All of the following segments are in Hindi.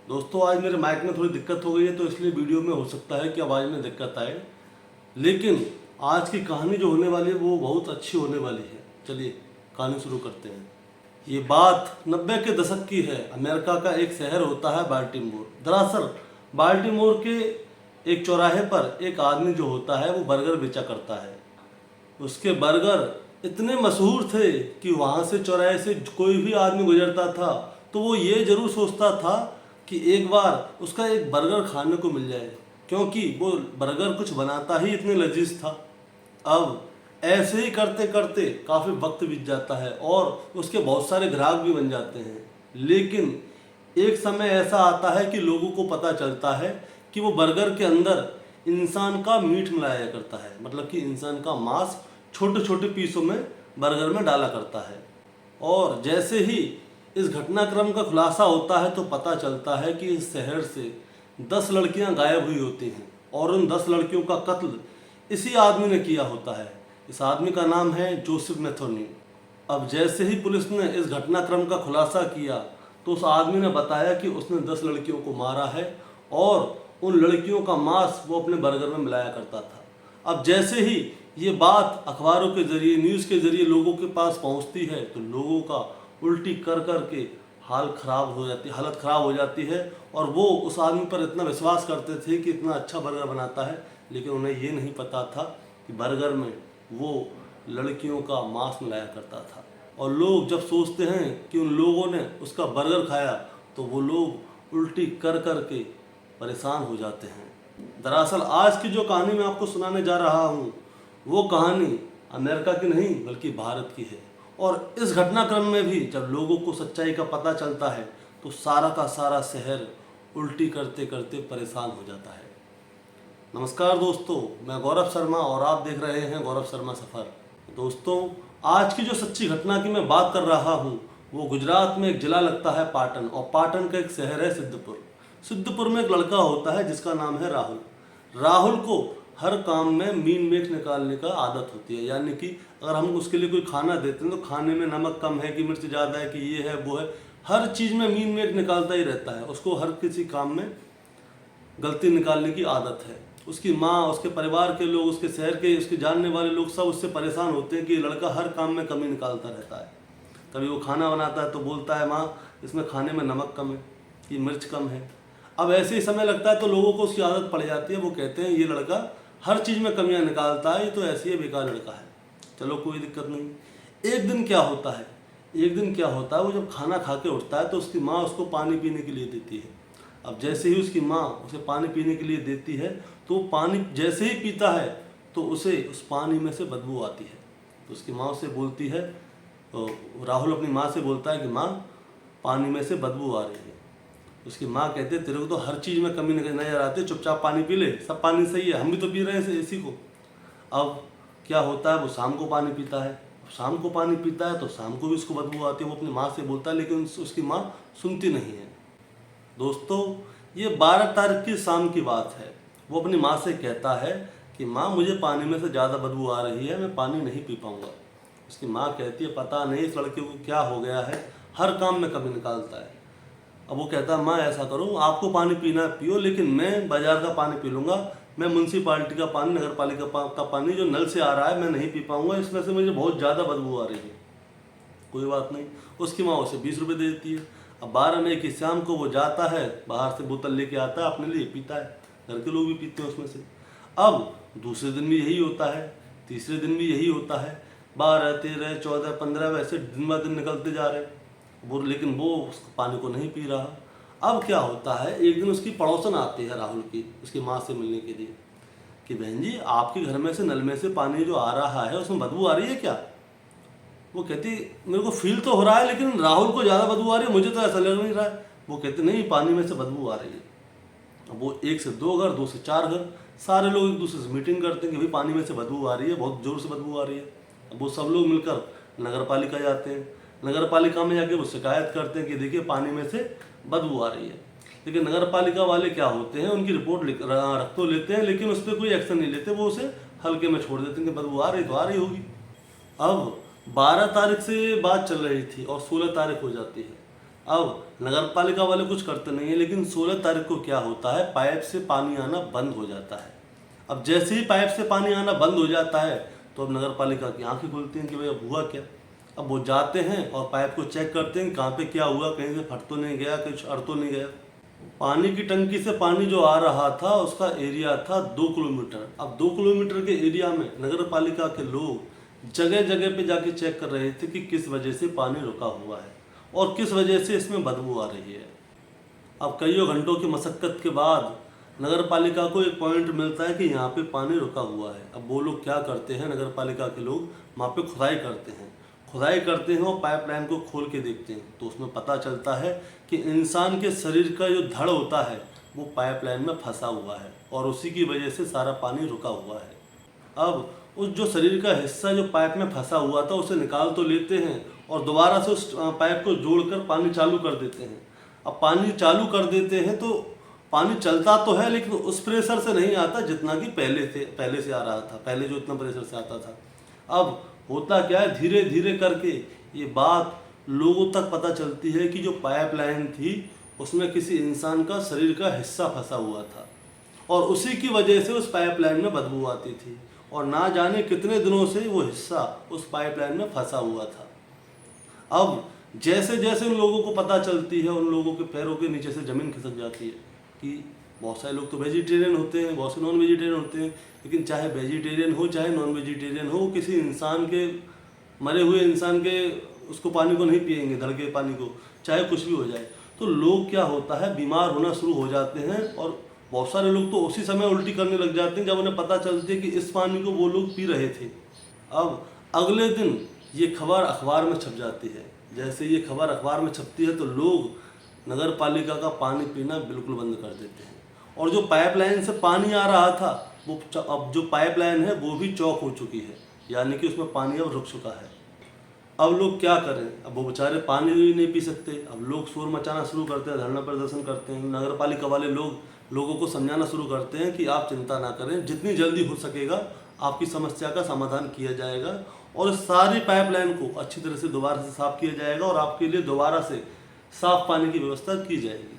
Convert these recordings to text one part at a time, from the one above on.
दोस्तों आज मेरे माइक में थोड़ी दिक्कत हो गई है तो इसलिए वीडियो में हो सकता है कि आवाज़ में दिक्कत आए, लेकिन आज की कहानी जो होने वाली है वो बहुत अच्छी होने वाली है। चलिए कहानी शुरू करते हैं। ये बात 90 के दशक की है। अमेरिका का एक शहर होता है बाल्टीमोर। दरअसल बाल्टीमोर के एक चौराहे पर एक आदमी जो होता है वो बर्गर बेचा करता है। उसके बर्गर इतने मशहूर थे कि वहाँ से चौराहे से कोई भी आदमी गुजरता था तो वो ये ज़रूर सोचता था कि एक बार उसका एक बर्गर खाने को मिल जाए, क्योंकि वो बर्गर कुछ बनाता ही इतने लजीज था। अब ऐसे ही करते करते काफ़ी वक्त बीत जाता है और उसके बहुत सारे ग्राहक भी बन जाते हैं, लेकिन एक समय ऐसा आता है कि लोगों को पता चलता है कि वो बर्गर के अंदर इंसान का मीट मिलाया करता है, मतलब कि इंसान का मांस छोटे छोटे पीसों में बर्गर में डाला करता है। और जैसे ही इस घटनाक्रम का खुलासा होता है तो पता चलता है कि इस शहर से 10 लड़कियां गायब हुई होती हैं और उन 10 लड़कियों का कत्ल इसी आदमी ने किया होता है। इस आदमी का नाम है जोसेफ मैथोनी। अब जैसे ही पुलिस ने इस घटनाक्रम का खुलासा किया तो उस आदमी ने बताया कि उसने 10 लड़कियों को मारा है और उन लड़कियों का मांस वो अपने बर्गर में मिलाया करता था। अब जैसे ही ये बात अखबारों के ज़रिए, न्यूज़ के ज़रिए लोगों के पास पहुंचती है तो लोगों का उल्टी कर कर के हालत ख़राब हो जाती है और वो उस आदमी पर इतना विश्वास करते थे कि इतना अच्छा बर्गर बनाता है, लेकिन उन्हें ये नहीं पता था कि बर्गर में वो लड़कियों का मांस मिलाया करता था। और लोग जब सोचते हैं कि उन लोगों ने उसका बर्गर खाया तो वो लोग उल्टी कर कर के परेशान हो जाते हैं। दरअसल आज की जो कहानी मैं आपको सुनाने जा रहा हूँ वो कहानी अमेरिका की नहीं बल्कि भारत की है। और इस घटनाक्रम में भी जब लोगों को सच्चाई का पता चलता है तो सारा का सारा शहर उल्टी करते करते परेशान हो जाता है। नमस्कार दोस्तों, मैं गौरव शर्मा और आप देख रहे हैं गौरव शर्मा सफ़र। दोस्तों आज की जो सच्ची घटना की मैं बात कर रहा हूँ वो गुजरात में एक ज़िला लगता है पाटन, और पाटन का एक शहर है सिद्धपुर। सिद्धपुर में एक लड़का होता है जिसका नाम है राहुल। राहुल को हर काम में मीन मेख निकालने का आदत होती है, यानी कि अगर हम उसके लिए कोई खाना देते हैं तो खाने में नमक कम है कि मिर्च ज़्यादा है कि ये है वो है, हर चीज़ में मीन मेख निकालता ही रहता है। उसको हर किसी काम में गलती निकालने की आदत है। उसकी माँ, उसके परिवार के लोग, उसके शहर के, उसके जानने वाले लोग सब उससे परेशान होते हैं कि ये लड़का हर काम में कमी निकालता रहता है। कभी वो खाना बनाता है तो बोलता है माँ इसमें खाने में नमक कम है कि मिर्च कम है। अब ऐसे ही समय लगता है तो लोगों को उसकी आदत पड़ जाती है। वो कहते हैं ये लड़का हर चीज़ में कमियां निकालता है, ये तो ऐसी ही बेकार लड़का है। चलो कोई दिक्कत नहीं। एक दिन क्या होता है वो जब खाना खा के उठता है तो उसकी माँ उसको पानी पीने के लिए देती है। अब जैसे ही उसकी माँ उसे पानी पीने के लिए देती है तो पानी जैसे ही पीता है तो उसे उस पानी में से बदबू आती है। तो उसकी माँ उसे बोलती है, तो राहुल अपनी माँ से बोलता है कि माँ पानी में से बदबू आ रही है। उसकी माँ कहती है तेरे को तो हर चीज़ में कमी नजर आती है, चुपचाप पानी पी ले, सब पानी सही है, हम भी तो पी रहे हैं इसी को। अब क्या होता है वो शाम को पानी पीता है। शाम को पानी पीता है तो शाम को भी उसको बदबू आती है। वो अपनी माँ से बोलता है लेकिन उसकी माँ सुनती नहीं है। दोस्तों ये 12 तारीख की शाम की बात है। वो अपनी माँ से कहता है कि माँ मुझे पानी में से ज़्यादा बदबू आ रही है, मैं पानी नहीं पी पाऊँगा। उसकी माँ कहती है पता नहीं इस लड़के को क्या हो गया है, हर काम में कमी निकालता है। अब वो कहता है माँ ऐसा करो, आपको पानी पीना पियो, लेकिन मैं बाजार का पानी पी लूँगा, मैं म्यूनसिपालिटी का पानी, नगर पालिका का पानी जो नल से आ रहा है मैं नहीं पी पाऊँगा, इसमें से मुझे बहुत ज़्यादा बदबू आ रही है। कोई बात नहीं। उसकी माँ उसे 20 रुपये दे देती है। अब 12 मई की शाम को वो जाता है, बाहर से बोतल लेके आता है, अपने लिए पीता है, घर के लोग भी पीते हैं उसमें से। अब दूसरे दिन भी यही होता है, तीसरे दिन भी यही होता है, 12, 13, 14, 15 वैसे दिन ब दिन निकलते जा रहे हैं वो, लेकिन वो उस पानी को नहीं पी रहा। अब क्या होता है, एक दिन उसकी पड़ोसन आती है राहुल की उसकी माँ से मिलने के लिए कि बहन जी आपके घर में से नल में से पानी जो आ रहा है उसमें बदबू आ रही है क्या। वो कहती मेरे को फील तो हो रहा है लेकिन राहुल को ज़्यादा बदबू आ रही है, मुझे तो ऐसा लग नहीं रहा है। वो कहते नहीं पानी में से बदबू आ रही है। अब वो 1 से 2 घर, 2 से 4 घर, सारे लोग एक दूसरे से मीटिंग करते हैं कि भाई पानी में से बदबू आ रही है, बहुत ज़ोर से बदबू आ रही है। अब वो सब लोग मिलकर नगर पालिका जाते हैं। नगर पालिका में जाके वो शिकायत करते हैं कि देखिए पानी में से बदबू आ रही है। लेकिन नगर पालिका वाले क्या होते हैं, उनकी रिपोर्ट रख तो लेते हैं लेकिन उस पर कोई एक्शन नहीं लेते, वो उसे हल्के में छोड़ देते हैं कि बदबू आ रही तो आ रही होगी। अब 12 तारीख से बात चल रही थी और 16 तारीख हो जाती है। अब नगर पालिका वाले कुछ करते नहीं है, लेकिन 16 तारीख को क्या होता है, पाइप से पानी आना बंद हो जाता है। अब जैसे ही पाइप से पानी आना बंद हो जाता है तो अब नगर पालिका की आंखें खुलती हैं कि भाई अब हुआ क्या। अब वो जाते हैं और पाइप को चेक करते हैं कहाँ पे क्या हुआ, कहीं से फट तो नहीं गया, कुछ अड़ तो नहीं गया। पानी की टंकी से पानी जो आ रहा था उसका एरिया था 2 किलोमीटर। अब 2 किलोमीटर के एरिया में नगर पालिका के लोग जगह जगह पे जाके चेक कर रहे थे कि किस वजह से पानी रुका हुआ है और किस वजह से इसमें बदबू आ रही है। अब कईयों घंटों की मशक्कत के बाद नगर पालिका को एक पॉइंट मिलता है कि यहाँ पे पानी रुका हुआ है। अब वो लोग क्या करते हैं, नगर पालिका के लोग वहाँ पे खुदाई करते हैं। खुदाई करते हैं और पाइपलाइन को खोल के देखते हैं तो उसमें पता चलता है कि इंसान के शरीर का जो धड़ होता है वो पाइपलाइन में फंसा हुआ है और उसी की वजह से सारा पानी रुका हुआ है। अब उस जो शरीर का हिस्सा जो पाइप में फंसा हुआ था उसे निकाल तो लेते हैं और दोबारा से उस पाइप को जोड़कर पानी चालू कर देते हैं। अब पानी चालू कर देते हैं तो पानी चलता तो है लेकिन उस प्रेशर से नहीं आता जितना कि पहले से आ रहा था, पहले जो इतना प्रेशर से आता था। अब होता क्या है, धीरे धीरे करके ये बात लोगों तक पता चलती है कि जो पाइपलाइन थी उसमें किसी इंसान का शरीर का हिस्सा फंसा हुआ था और उसी की वजह से उस पाइपलाइन में बदबू आती थी और ना जाने कितने दिनों से वो हिस्सा उस पाइपलाइन में फंसा हुआ था। अब जैसे जैसे उन लोगों को पता चलती है उन लोगों के पैरों के नीचे से ज़मीन खिसक जाती है कि बहुत सारे लोग तो वेजिटेरियन होते हैं, बहुत से नॉन वेजिटेरियन होते हैं, लेकिन चाहे वेजिटेरियन हो चाहे नॉन वेजिटेरियन हो, किसी इंसान के मरे हुए इंसान के उसको पानी को नहीं पिएंगे, धड़ के पानी को, चाहे कुछ भी हो जाए। तो लोग क्या होता है, बीमार होना शुरू हो जाते हैं और बहुत सारे लोग तो उसी समय उल्टी करने लग जाते हैं जब उन्हें पता चलती है कि इस पानी को वो लोग पी रहे थे। अब अगले दिन ये खबर अखबार में छप जाती है। जैसे ये खबर अखबार में छपती है तो लोग नगर पालिका का पानी पीना बिल्कुल बंद कर देते हैं और जो पाइपलाइन से पानी आ रहा था वो अब जो पाइपलाइन है वो भी चौक हो चुकी है, यानी कि उसमें पानी अब रुक चुका है। अब लोग क्या करें, अब वो बेचारे पानी भी नहीं पी सकते। अब लोग शोर मचाना शुरू करते हैं, धरना प्रदर्शन करते हैं। नगर पालिका वाले लोगों को समझाना शुरू करते हैं कि आप चिंता ना करें, जितनी जल्दी हो सकेगा आपकी समस्या का समाधान किया जाएगा और सारी पाइपलाइन को अच्छी तरह से दोबारा से साफ किया जाएगा और आपके लिए दोबारा से साफ पानी की व्यवस्था की जाएगी।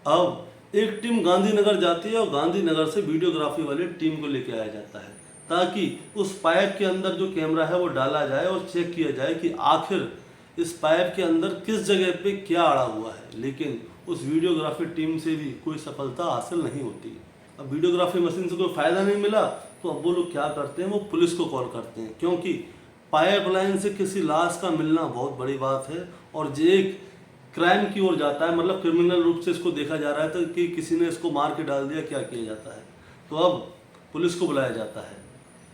अब एक टीम गांधीनगर जाती है और गांधीनगर से वीडियोग्राफी वाली टीम को लेकर आया जाता है ताकि उस पाइप के अंदर जो कैमरा है वो डाला जाए और चेक किया जाए कि आखिर इस पाइप के अंदर किस जगह पे क्या अड़ा हुआ है। लेकिन उस वीडियोग्राफी टीम से भी कोई सफलता हासिल नहीं होती। अब वीडियोग्राफी मशीन से कोई फ़ायदा नहीं मिला तो अब वो लोग क्या करते हैं, वो पुलिस को कॉल करते हैं, क्योंकि पाइपलाइन से किसी लाश का मिलना बहुत बड़ी बात है और ये एक क्राइम की ओर जाता है, मतलब क्रिमिनल रूप से इसको देखा जा रहा है तो कि किसी ने इसको मार के डाल दिया, क्या किया जाता है। तो अब पुलिस को बुलाया जाता है।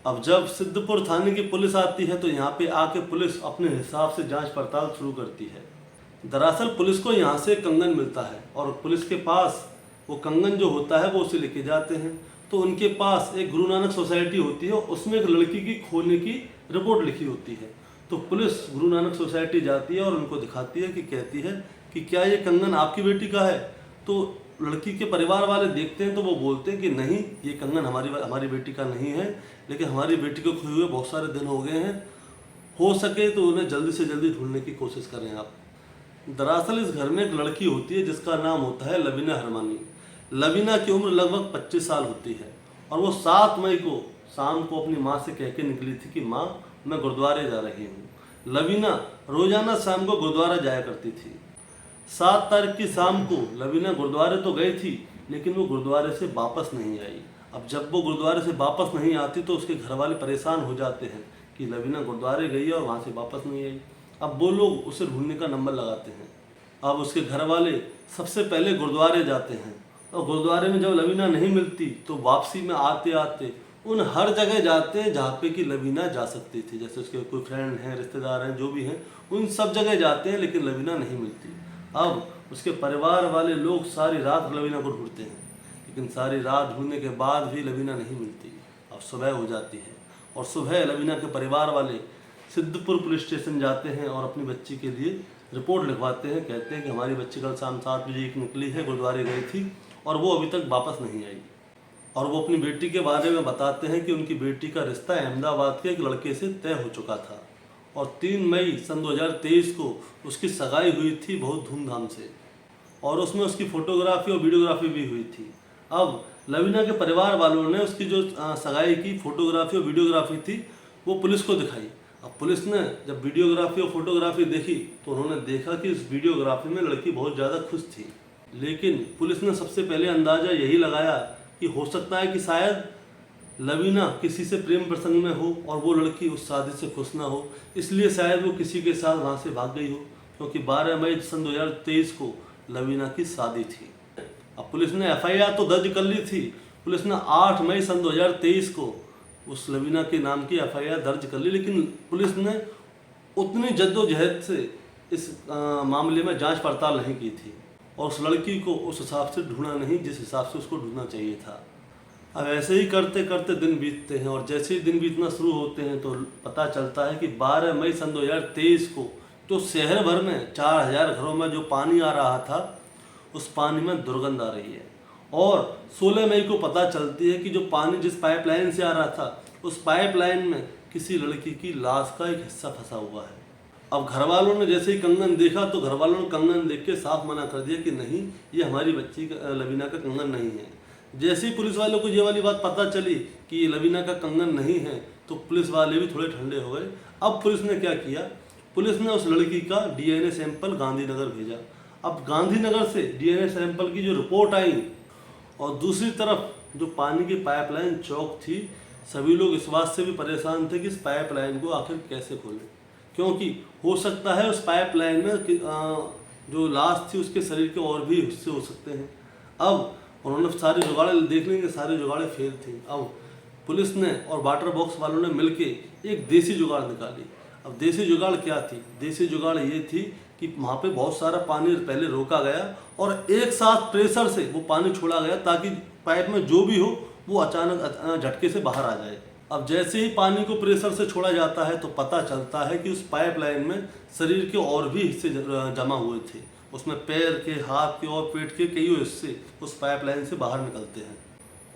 अब जब सिद्धपुर थाने की पुलिस आती है तो यहाँ पे आके पुलिस अपने हिसाब से जांच पड़ताल शुरू करती है। दरअसल पुलिस को यहाँ से कंगन मिलता है और पुलिस के पास वो कंगन जो होता है वो उसे लेके जाते हैं। तो उनके पास एक गुरु नानक सोसाइटी होती है, उसमें एक लड़की की खोने की रिपोर्ट लिखी होती है। तो पुलिस गुरु नानक सोसाइटी जाती है और उनको दिखाती है कि कहती है कि क्या ये कंगन आपकी बेटी का है। तो लड़की के परिवार वाले देखते हैं तो वो बोलते हैं कि नहीं, ये कंगन हमारी बेटी का नहीं है, लेकिन हमारी बेटी को खोए हुए बहुत सारे दिन हो गए हैं, हो सके तो उन्हें जल्दी से जल्दी ढूंढने की कोशिश करें आप। दरअसल इस घर में एक लड़की होती है जिसका नाम होता है लवीना हरमानी। लवीना की उम्र लगभग 25 साल होती है और वो 7 मई को शाम को अपनी माँ से कह के निकली थी कि माँ मैं गुरुद्वारे जा रही हूँ। लवीना रोजाना शाम को गुरुद्वारा जाया करती थी। 7 तारीख की शाम को लवीना गुरुद्वारे तो गई थी लेकिन वो गुरुद्वारे से वापस नहीं आई। अब जब वो गुरुद्वारे से वापस नहीं आती तो उसके घर वाले परेशान हो जाते हैं कि लवीना गुरुद्वारे गई है और वहाँ से वापस नहीं आई। अब वो लोग उसे ढूंढने का नंबर लगाते हैं। अब उसके घर वाले सबसे पहले गुरुद्वारे जाते हैं और गुरुद्वारे में जब लवीना नहीं मिलती तो वापसी में आते आते उन हर जगह जाते हैं जहाँ पे कि लवीना जा सकती थी। जैसे उसके कोई फ्रेंड हैं, रिश्तेदार हैं, जो भी हैं, उन सब जगह जाते हैं लेकिन लवीना नहीं मिलती। अब उसके परिवार वाले लोग सारी रात लवीना को ढूंढते हैं लेकिन सारी रात ढूंढने के बाद भी लवीना नहीं मिलती। अब सुबह हो जाती है और सुबह लवीना के परिवार वाले सिद्धपुर पुलिस स्टेशन जाते हैं और अपनी बच्ची के लिए रिपोर्ट लिखवाते हैं। कहते हैं कि हमारी बच्ची कल शाम 7 बजे निकली है, गुरुद्वारे गई थी और वो अभी तक वापस नहीं आई। और वो अपनी बेटी के बारे में बताते हैं कि उनकी बेटी का रिश्ता अहमदाबाद के एक लड़के से तय हो चुका था और 3 मई सन 2023 को उसकी सगाई हुई थी बहुत धूमधाम से, और उसमें उसकी फोटोग्राफी और वीडियोग्राफी भी हुई थी। अब लवीना के परिवार वालों ने उसकी जो सगाई की फोटोग्राफी और वीडियोग्राफी थी वो पुलिस को दिखाई। अब पुलिस ने जब वीडियोग्राफी और फोटोग्राफी देखी तो उन्होंने देखा कि इस वीडियोग्राफी में लड़की बहुत ज़्यादा खुश थी, लेकिन पुलिस ने सबसे पहले अंदाज़ा यही लगाया कि हो सकता है कि शायद लवीना किसी से प्रेम प्रसंग में हो और वो लड़की उस शादी से खुश ना हो, इसलिए शायद वो किसी के साथ वहाँ से भाग गई हो, क्योंकि 12 मई सन 2023 को लवीना की शादी थी। अब पुलिस ने FIR तो दर्ज कर ली थी। पुलिस ने 8 मई सन 2023 को उस लवीना के नाम की FIR दर्ज कर ली, लेकिन पुलिस ने उतनी जद्दोजहद से इस मामले में जांच पड़ताल नहीं की थी और उस लड़की को उस हिसाब से ढूंढा नहीं जिस हिसाब से उसको ढूंढना चाहिए था। अब ऐसे ही करते करते दिन बीतते हैं और जैसे ही दिन बीतना शुरू होते हैं तो पता चलता है कि 12 मई सन 2023 को तो शहर भर में 4000 घरों में जो पानी आ रहा था उस पानी में दुर्गंध आ रही है, और 16 मई को पता चलती है कि जो पानी जिस पाइपलाइन से आ रहा था उस पाइपलाइन में किसी लड़की की लाश का एक हिस्सा फंसा हुआ है। अब घर वालों ने जैसे ही कंगन देखा तो घर वालों ने कंगन देख के साफ मना कर दिया कि नहीं, ये हमारी बच्ची का लवीना का कंगन नहीं है। जैसे ही पुलिस वालों को ये वाली बात पता चली कि ये लवीना का कंगन नहीं है तो पुलिस वाले भी थोड़े ठंडे हो गए। अब पुलिस ने क्या किया, पुलिस ने उस लड़की का DNA सैंपल गांधीनगर भेजा। अब गांधीनगर से DNA सैंपल की जो रिपोर्ट आई और दूसरी तरफ जो पानी की पाइपलाइन चौक थी, सभी लोग इस बात से भी परेशान थे कि इस पाइपलाइन को आखिर कैसे खोलें, क्योंकि हो सकता है उस पाइपलाइन में जो लाश थी उसके शरीर के और भी हिस्से हो सकते हैं। अब उन्होंने सारे जुगाड़े देख लेंगे, सारे जुगाड़े फेल थे। अब पुलिस ने और वाटर बॉक्स वालों ने मिलके एक देसी जुगाड़ निकाली। अब देसी जुगाड़ क्या थी, देसी जुगाड़ ये थी कि वहाँ पे बहुत सारा पानी पहले रोका गया और एक साथ प्रेशर से वो पानी छोड़ा गया ताकि पाइप में जो भी हो वो अचानक झटके से बाहर आ जाए। अब जैसे ही पानी को प्रेशर से छोड़ा जाता है तो पता चलता है कि उस पाइपलाइन में शरीर के और भी हिस्से जमा हुए थे। उसमें पैर के, हाथ के और पेट के कई हिस्से उस पाइपलाइन से बाहर निकलते हैं।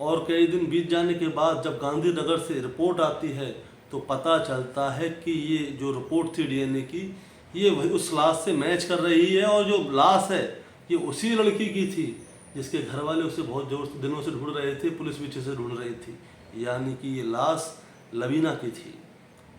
और कई दिन बीत जाने के बाद जब गांधीनगर से रिपोर्ट आती है तो पता चलता है कि ये जो रिपोर्ट थी DNA की, ये उस लाश से मैच कर रही है और जो लाश है ये उसी लड़की की थी जिसके घर वाले उसे बहुत दिनों से ढूंढ रहे थे, पुलिस भी अच्छे से ढूंढ रही थी, यानी कि ये लाश लवीना की थी।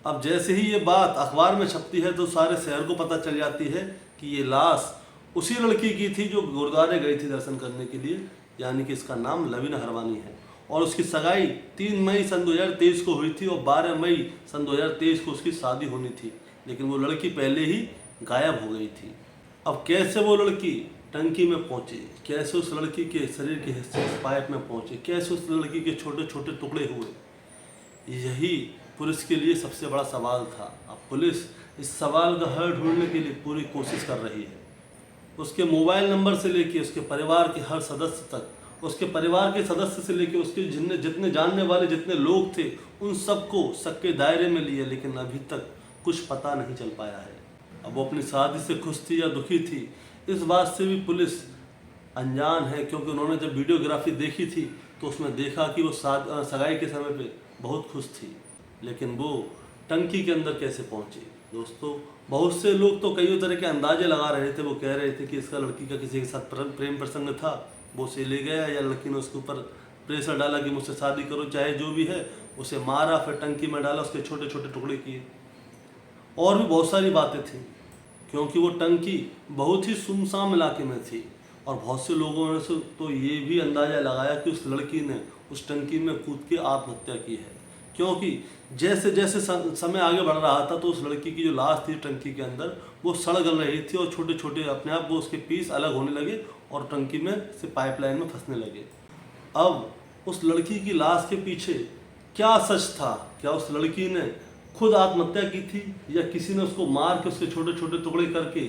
अब जैसे ही ये बात अखबार में छपती है तो सारे शहर को पता चल जाती है कि ये लाश उसी लड़की की थी जो गुरुद्वारे गई थी दर्शन करने के लिए, यानी कि इसका नाम लवीना हरवानी है। और उसकी सगाई 3 मई सन 2023 को हुई थी और 12 मई सन 2023 को उसकी शादी होनी थी, लेकिन वो लड़की पहले ही गायब हो गई थी। अब कैसे वो लड़की टंकी में पहुंची, कैसे उस लड़की के शरीर के हिस्से उस पाइप में पहुंचे, कैसे उस लड़की के छोटे छोटे टुकड़े हुए, यही पुलिस के लिए सबसे बड़ा सवाल था। अब पुलिस इस सवाल का हल ढूंढने के लिए पूरी कोशिश कर रही है। उसके मोबाइल नंबर से लेके उसके परिवार के हर सदस्य तक, उसके परिवार के सदस्य से लेके उसके जितने जानने वाले जितने लोग थे उन सबको शक के दायरे में लिया, लेकिन अभी तक कुछ पता नहीं चल पाया है। अब वो अपनी शादी से खुश थी या दुखी थी, इस बात से भी पुलिस अनजान है, क्योंकि उन्होंने जब वीडियोग्राफी देखी थी तो उसमें देखा कि वो सगाई के समय पे बहुत खुश थी, लेकिन वो टंकी के अंदर कैसे पहुंची। दोस्तों, बहुत से लोग तो कई तरह के अंदाजे लगा रहे थे। वो कह रहे थे कि इसका लड़की का किसी के साथ प्रेम प्रसंग था, वो उसे ले गया, या लड़की ने उसके ऊपर प्रेशर डाला कि मुझसे शादी करो, चाहे जो भी है, उसे मारा, फिर टंकी में डाला, उसके छोटे छोटे टुकड़े किए। और भी बहुत सारी बातें थी, क्योंकि वो टंकी बहुत ही सुनसान इलाके में थी और बहुत से लोगों ने तो ये भी अंदाज़ा लगाया कि उस लड़की ने उस टंकी में कूद के आत्महत्या की है, क्योंकि जैसे जैसे समय आगे बढ़ रहा था तो उस लड़की की जो लाश थी टंकी के अंदर वो सड़ गल रही थी और छोटे छोटे अपने आप वो उसके पीस अलग होने लगे और टंकी में से पाइपलाइन में फंसने लगे। अब उस लड़की की लाश के पीछे क्या सच था? क्या उस लड़की ने खुद आत्महत्या की थी या किसी ने उसको मार के उसके छोटे छोटे टुकड़े करके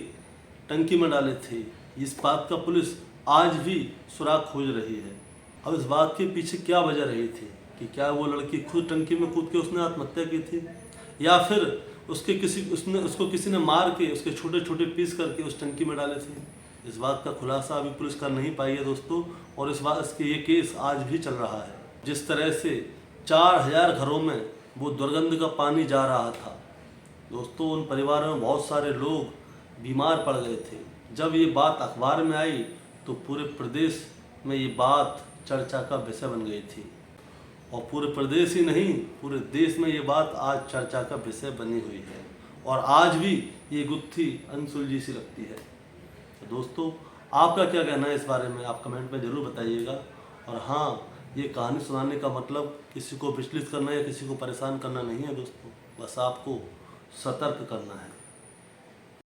टंकी में डाले थे? इस बात का पुलिस आज भी सुराग खोज रही है। अब इस बात के पीछे क्या वजह रही थी कि क्या वो लड़की खुद टंकी में कूद के उसने आत्महत्या की थी, या फिर उसको किसी ने मार के उसके छोटे छोटे पीस करके उस टंकी में डाले थे? इस बात का खुलासा अभी पुलिस कर नहीं पाई है दोस्तों, और इसके ये केस आज भी चल रहा है। जिस तरह से 4000 घरों में वो दुर्गंध का पानी जा रहा था, दोस्तों उन परिवारों में बहुत सारे लोग बीमार पड़ गए थे। जब ये बात अखबार में आई तो पूरे प्रदेश में ये बात चर्चा का विषय बन गई थी, और पूरे प्रदेश ही नहीं पूरे देश में ये बात आज चर्चा का विषय बनी हुई है, और आज भी ये गुत्थी अनसुलझी सी लगती है। तो दोस्तों आपका क्या कहना है इस बारे में, आप कमेंट में ज़रूर बताइएगा। और हाँ, ये कहानी सुनाने का मतलब किसी को विचलित करना या किसी को परेशान करना नहीं है दोस्तों, बस आपको सतर्क करना है।